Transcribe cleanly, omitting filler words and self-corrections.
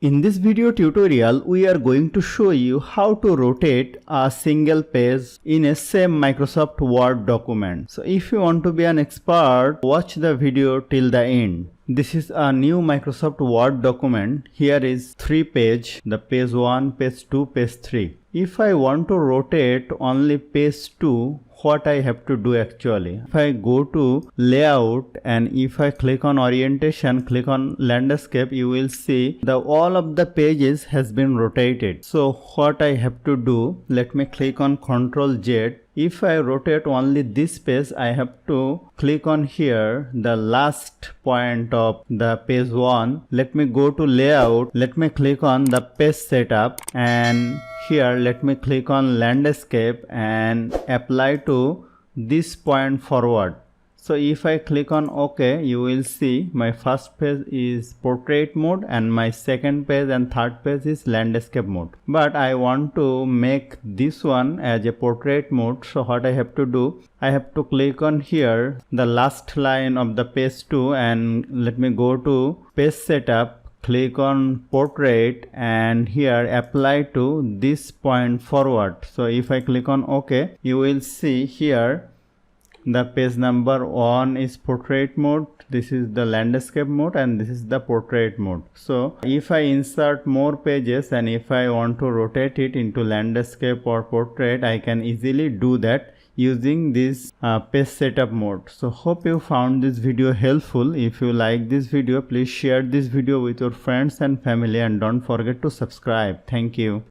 In this video tutorial, we are going to show you how to rotate a single page in a same Microsoft Word document. So if you want to be an expert, watch the video till the end. This is a new Microsoft Word document. Here is 3 pages, the page 1, page 2, page 3. If I want to rotate only page 2, what I have to do actually? If I go to layout and if I click on orientation, click on landscape, you will see the all of the pages has been rotated. So what I have to do, let me click on Ctrl Z. If I rotate only this page, I have to click on here the last point of the page 1. Let me go to layout, let me click on the page setup, and here let me click on landscape and apply to this point forward. So if I click on OK, you will see my first page is portrait mode and my second page and third page is landscape mode. But I want to make this one as a portrait mode. So what I have to do, I have to click on here the last line of the page 2 and let me go to page setup, click on portrait and here apply to this point forward. So if I click on OK, you will see here the page number 1 is portrait mode, this is the landscape mode, and this is the portrait mode. So if I insert more pages and if I want to rotate it into landscape or portrait, I can easily do that using this page setup mode. So hope you found this video helpful. If you like this video, please share this video with your friends and family and don't forget to subscribe. Thank you.